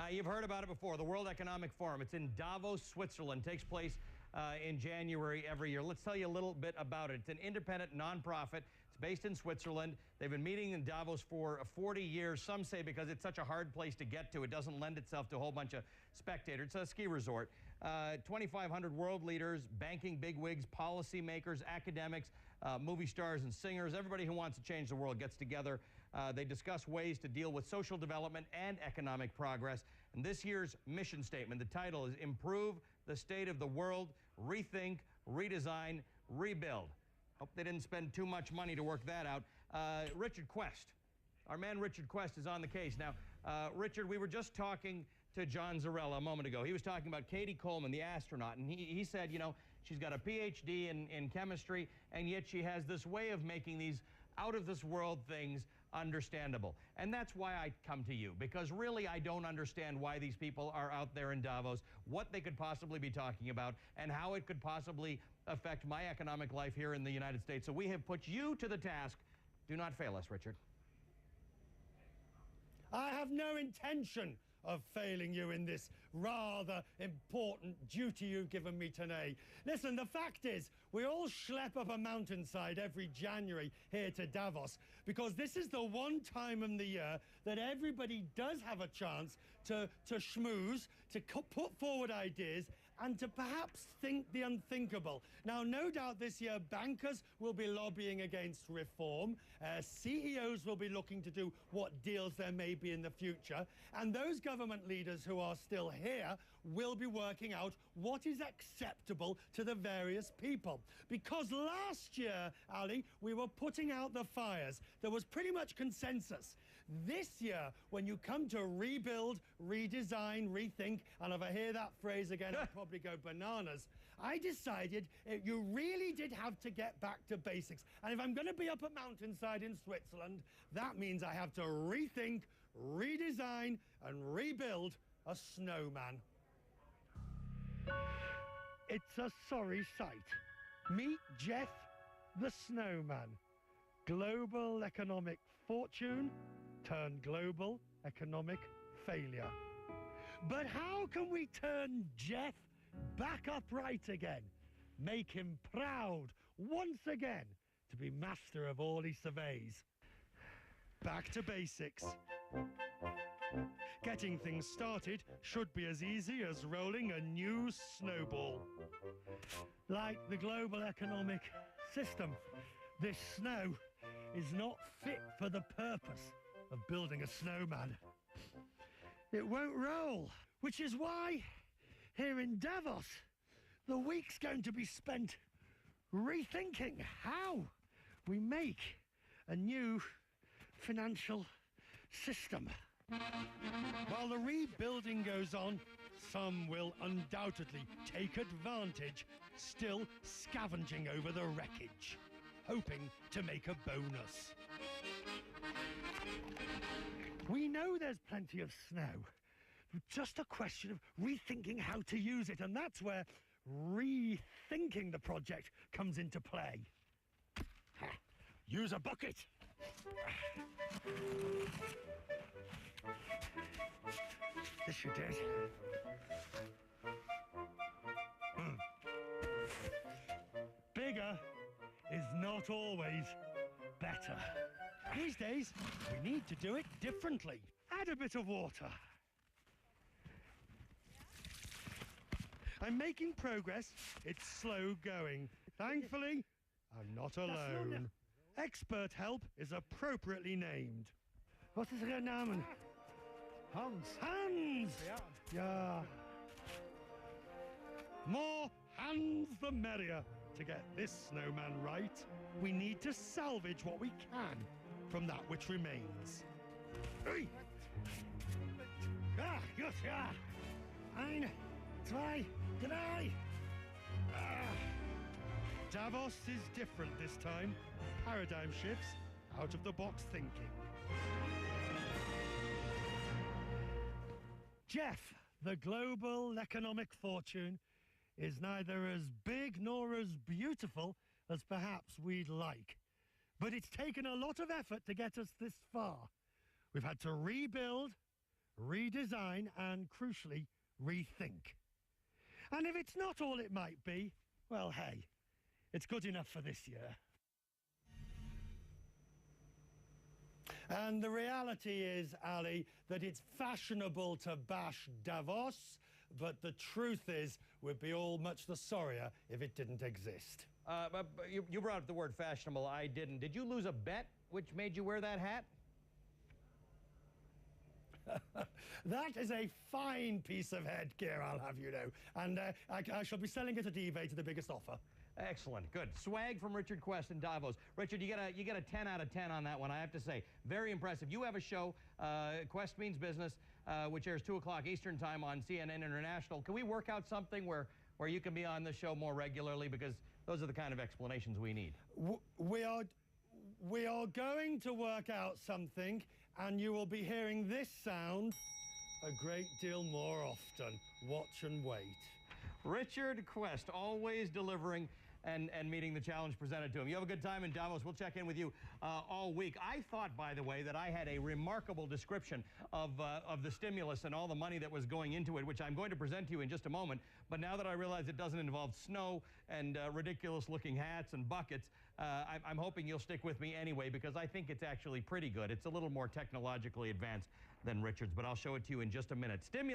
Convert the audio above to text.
You've heard about it before, the World Economic Forum. It's in Davos, Switzerland. Takes place in January every year. Let's tell you a little bit about it. It's an independent nonprofit. It's based in Switzerland. They've been meeting in Davos for 40 years. Some say because it's such a hard place to get to, it doesn't lend itself to a whole bunch of spectators. It's a ski resort. 2,500 world leaders, banking bigwigs, policymakers, academics, movie stars and singers. Everybody who wants to change the world gets together. They discuss ways to deal with social development and economic progress. And this year's mission statement, the title is Improve the State of the World, Rethink, Redesign, Rebuild. Hope they didn't spend too much money to work that out. Richard Quest, our man Richard Quest is on the case. Now, Richard, we were just talking to John Zarella a moment ago. He was talking about Katie Coleman, the astronaut, and he said, you know, she's got a PhD in chemistry, and yet she has this way of making these out-of-this-world things understandable. And that's why I come to you, because really I don't understand why these people are out there in Davos, what they could possibly be talking about, and how it could possibly affect my economic life here in the United States. So we have put you to the task. Do not fail us, Richard. I have no intention of failing you in this rather important duty you've given me today. Listen, the fact is, we all schlep up a mountainside every January here to Davos because this is the one time in the year that everybody does have a chance to schmooze, to put forward ideas, and to perhaps think the unthinkable. Now, no doubt this year bankers will be lobbying against reform, CEOs will be looking to do what deals there may be in the future, and those government leaders who are still here will be working out what is acceptable to the various people. Because last year, Ali, we were putting out the fires. There was pretty much consensus. This year, when you come to rebuild, redesign, rethink, and if I hear that phrase again, I'll probably go bananas, I decided you really did have to get back to basics. And if I'm going to be up a mountainside in Switzerland, that means I have to rethink, redesign, and rebuild a snowman. It's a sorry sight. Meet Jeff the Snowman. Global economic fortune turned global economic failure. But how can we turn Jeff back upright again? Make him proud once again to be master of all he surveys. Back to basics. Getting things started should be as easy as rolling a new snowball. Like the global economic system, this snow is not fit for the purpose of building a snowman. It won't roll, which is why here in Davos, the week's going to be spent rethinking how we make a new financial system. While the rebuilding goes on, some will undoubtedly take advantage, still scavenging over the wreckage, hoping to make a bonus. We know there's plenty of snow. Just a question of rethinking how to use it, and that's where rethinking the project comes into play. Use a bucket. This should do it. Bigger is not always better. These days, we need to do it differently. Add a bit of water. I'm making progress. It's slow going. Thankfully, I'm not alone. Expert help is appropriately named. What is her name? Hans. Hans! Yeah. More hands the merrier to get this snowman right. We need to salvage what we can from that which remains. Hey. Gut, ja. 1, 2, 3. Davos is different this time. Paradigm shifts, out-of-the-box thinking. Jeff, the global economic fortune, is neither as big nor as beautiful as perhaps we'd like. But it's taken a lot of effort to get us this far. We've had to rebuild, redesign, and crucially, rethink. And if it's not all it might be, well, hey, it's good enough for this year. And the reality is, Ali, that it's fashionable to bash Davos, but the truth is we'd be all much the sorrier if it didn't exist. But you brought up the word fashionable. I didn't. Did you lose a bet which made you wear that hat? That is a fine piece of headgear, I'll have you know. And I shall be selling it at eBay to the biggest offer. Excellent. Good. Swag from Richard Quest in Davos. Richard, you get a 10 out of 10 on that one, I have to say. Very impressive. You have a show, Quest Means Business, which airs 2 o'clock Eastern Time on CNN International. Can we work out something where you can be on the show more regularly? Because those are the kind of explanations we need. We are going to work out something, and you will be hearing this sound a great deal more often. Watch and wait. Richard Quest, always delivering and meeting the challenge presented to him. You have a good time in Davos. We'll check in with you all week. I thought, by the way, that I had a remarkable description of the stimulus and all the money that was going into it, which I'm going to present to you in just a moment. But now that I realize it doesn't involve snow and ridiculous-looking hats and buckets, I'm hoping you'll stick with me anyway, because I think it's actually pretty good. It's a little more technologically advanced than Richard's, but I'll show it to you in just a minute. Stimulus.